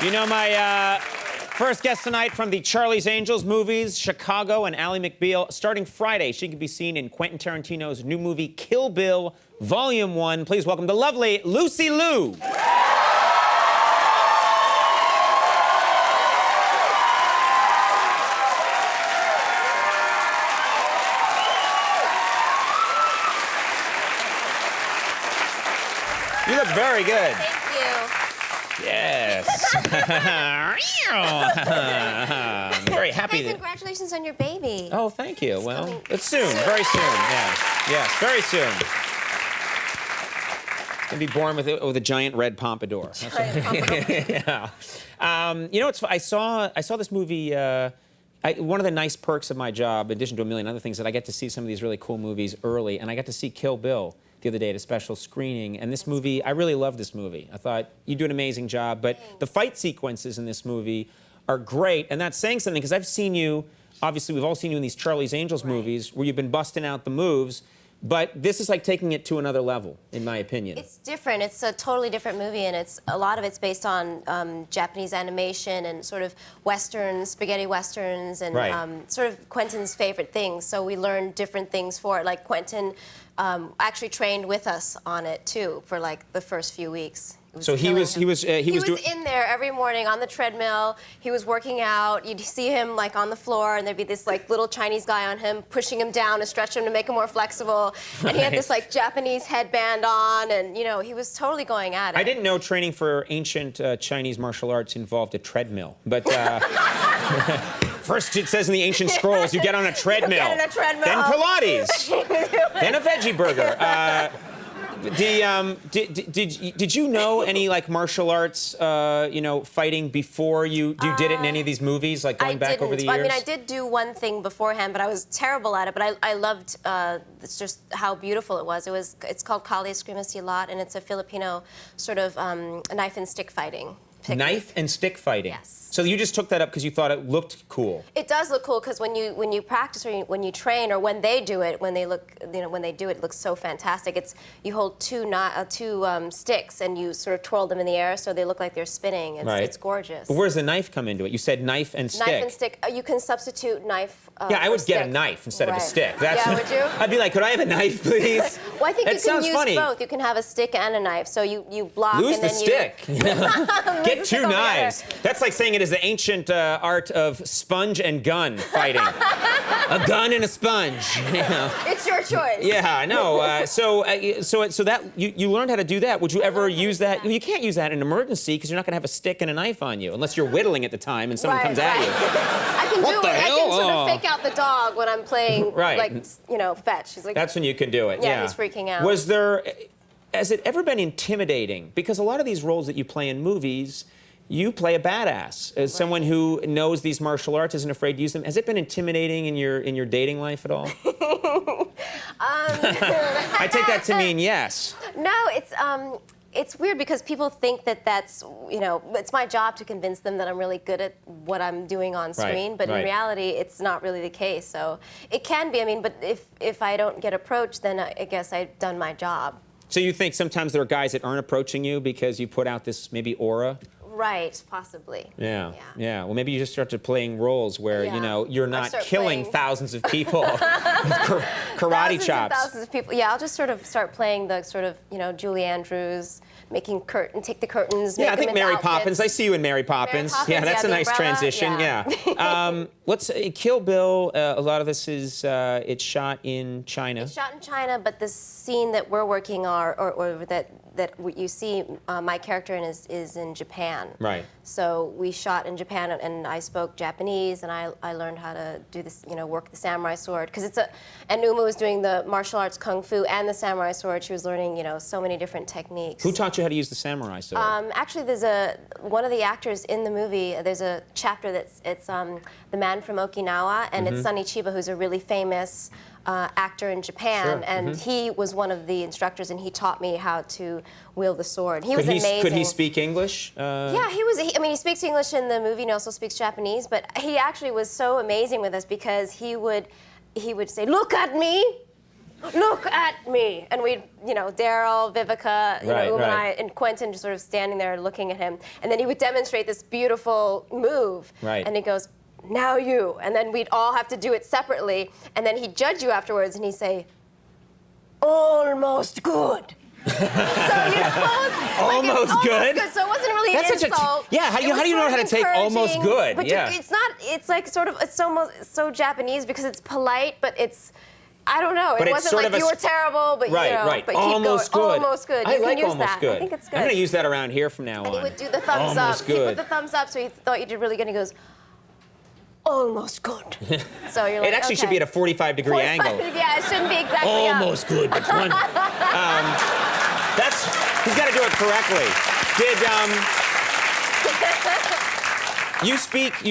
You know, my first guest tonight from the Charlie's Angels movies, Chicago, and Ally McBeal. Starting Friday, she can be seen in Quentin Tarantino's new movie, Kill Bill, Volume 1. Please welcome the lovely Lucy Liu. You look very good. Thank you. Yes. I'm very happy. Hey, congratulations on your baby. Oh, thank you. It's well, coming. it's soon, very soon. Yeah. Yes, very soon. Gonna be born with a giant red pompadour. Giant pompadour. Yeah. You know, I saw this movie. One of the nice perks of my job, in addition to a million other things, that I get to see some of these really cool movies early, and I got to see Kill Bill the other day at a special screening. And this movie, I really love this movie. I thought, you do an amazing job, but the fight sequences in this movie are great, and that's saying something, because I've seen you, obviously we've all seen you in these Charlie's Angels movies where you've been busting out the moves, but this is like taking it to another level, in my opinion. It's different. It's a totally different movie, and a lot of it's based on Japanese animation and sort of westerns, spaghetti westerns, and sort of Quentin's favorite things. So we learned different things for it. Like Quentin actually trained with us on it too for like the first few weeks. So he was in there every morning on the treadmill. He was working out. You'd see him like on the floor, and there'd be this like little Chinese guy on him, pushing him down to stretch him to make him more flexible. And he had this like Japanese headband on, and you know, he was totally going at it. I didn't know training for ancient Chinese martial arts involved a treadmill, but first it says in the ancient scrolls you get on a treadmill, then Pilates, then a veggie burger. Did you know any like martial arts, you know, fighting before you did it in any of these movies, like going back over the years? I mean, I did do one thing beforehand, but I was terrible at it. But I loved it's just how beautiful it was. It's called Kali Eskrima Silat, and it's a Filipino sort of knife and stick fighting technique. Knife and stick fighting. Yes. So you just took that up because you thought it looked cool. It does look cool because when you practice or when you train or when they do it, when they do it, it looks so fantastic. You hold two sticks and you sort of twirl them in the air so they look like they're spinning. It's gorgeous. But where's the knife come into it? You said knife and stick. Knife and stick. You can substitute knife. Yeah, I would get a knife instead of a stick. Yeah, would you? I'd be like, could I have a knife, please? Well, I think you can use funny. both. You can have a stick and a knife. So you block Lose and then the stick. Get two knives. That's like saying it is the ancient art of sponge and gun fighting. A gun and a sponge. You know. It's your choice. Yeah, I know. So that you learned how to do that. Would you ever use that? Well, you can't use that in an emergency because you're not going to have a stick and a knife on you unless you're whittling at the time and someone comes at you. I can do it. I can sort of fake out the dog when I'm playing, like, you know, fetch. He's like, that's when you can do it. Yeah, he's freaking out. Has it ever been intimidating? Because a lot of these roles that you play in movies, you play a badass. As someone who knows these martial arts, isn't afraid to use them. Has it been intimidating in your dating life at all? I take that to mean yes. No, it's weird because people think that's, you know, it's my job to convince them that I'm really good at what I'm doing on screen, but in reality, it's not really the case. So it can be, I mean, but if I don't get approached, then I guess I've done my job. So you think sometimes there are guys that aren't approaching you because you put out this maybe aura? Right, possibly. Yeah. Well, maybe you just start to playing roles where you know you're not killing thousands of people with karate chops. Thousands of people. Yeah, I'll just sort of start playing the sort of, you know, Julie Andrews, take the curtains. Yeah, I think Mary Poppins. I see you in Mary Poppins. Yeah, that's a nice transition. Yeah. Let's Kill Bill. A lot of this is it's shot in China. It's shot in China, but the scene that we're working on, or that you see my character in is in Japan. Right. So we shot in Japan, and I spoke Japanese, and I learned how to do this, you know, work the samurai sword, because and Uma was doing the martial arts kung fu and the samurai sword. She was learning, you know, so many different techniques. Who taught you how to use the samurai sword? Actually, there's one of the actors in the movie. There's a chapter it's the man from Okinawa, and it's Sonny Chiba, who's a really famous actor in Japan, and he was one of the instructors, and he taught me how to wield the sword. He was amazing. Could he speak English? Yeah, I mean, he speaks English in the movie, and he also speaks Japanese, but he actually was so amazing with us because he would say, "Look at me." look at me. And we, Daryl, Vivica, Uma and I, and Quentin just sort of standing there looking at him. And then he would demonstrate this beautiful move. Right. And he goes, now you. And then we'd all have to do it separately. And then he'd judge you afterwards and he'd say, almost good. Almost good. So it wasn't really That's an insult. How do you know how to take almost good? But it's not. It's like sort of. It's almost so Japanese because it's polite, but it's. I don't know. But it wasn't like you were terrible, but right. But almost keep going. good. Almost good. I You like can use almost that. good. I think it's good. I'm going to use that around here from now on. And he would do the thumbs almost up. Good. He put the thumbs up, so he thought you did really good. He goes, almost good. So you're like, it actually should be at a 45-degree angle. Yeah, it shouldn't be exactly almost good. But one. He's got to do it correctly. You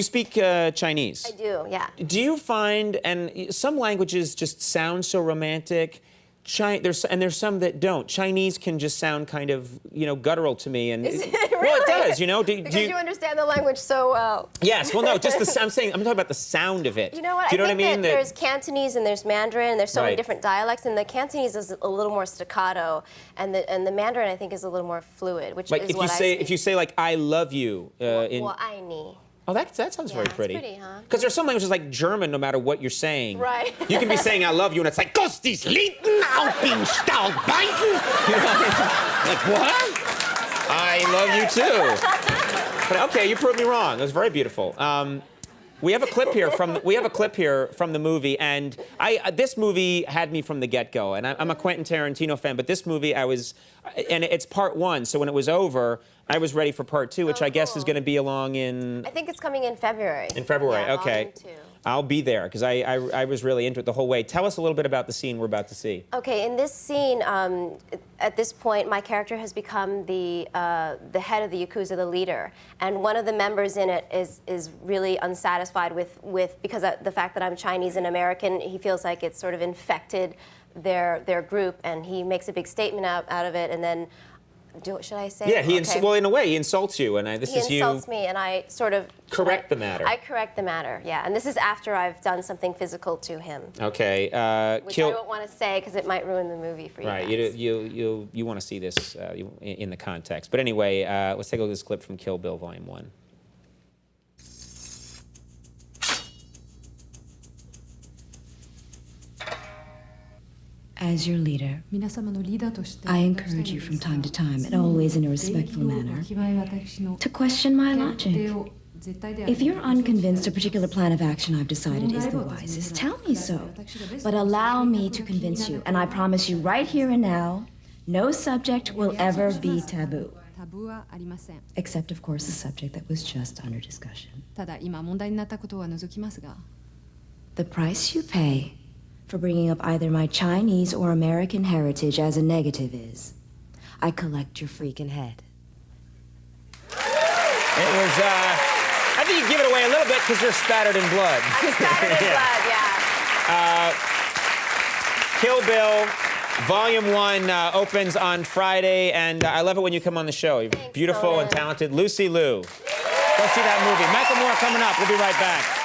speak Chinese? I do, yeah. Do you find, and some languages just sound so romantic, there's some that don't. Chinese can just sound kind of, guttural to me. And Is it really? Well, it does, Because you understand the language so well. Yes, well, no, just I'm talking about the sound of it. You know what? Do you know I think what I mean? That there's Cantonese and there's Mandarin, and there's so many Right. different dialects, and the Cantonese is a little more staccato, and the Mandarin, I think, is a little more fluid, which like is if you say like I love you in. 我爱你. Oh, that sounds very it's pretty. pretty, huh? Because there's some languages like German, no matter what you're saying. Right. You can be saying I love you, and it's like, Kostis Lieten auf den Staub biten. Like, what? I love you too. But okay, you proved me wrong. It was very beautiful. We have a clip here from the movie, and this movie had me from the get-go. And I'm a Quentin Tarantino fan, but this movie and it's part one. So when it was over, I was ready for part two, which I guess is going to be along in. I think it's coming in February. In February, yeah, okay. Volume 2. I'll be there because I was really into it the whole way. Tell us a little bit about the scene we're about to see. Okay, in this scene, at this point, my character has become the head of the Yakuza, the leader, and one of the members in it is really unsatisfied with because of the fact that I'm Chinese and American. He feels like it's sort of infected their group, and he makes a big statement out of it, and then. Should I say? Yeah, Okay. well, in a way, he insults you, and He insults me, and I sort of correct the matter. I correct the matter, yeah. And this is after I've done something physical to him. Okay. Which I don't want to say because it might ruin the movie for you Right. guys. You want to see this in the context. But anyway, let's take a look at this clip from Kill Bill Volume 1. As your leader, I encourage you from time to time, and always in a respectful manner, to question my logic. If you're unconvinced a particular plan of action I've decided is the wisest, tell me so. But allow me to convince you, and I promise you right here and now, no subject will ever be taboo. Except, of course, the subject that was just under discussion. The price you pay for bringing up either my Chinese or American heritage as a negative is, I collect your freaking head. It was, I think you give it away a little bit because you're spattered in blood. I'm spattered in blood, yeah. Kill Bill, Volume 1 opens on Friday, and I love it when you come on the show. You're beautiful Conan. and talented. Lucy Liu. Go see that movie. Michael Moore coming up. We'll be right back.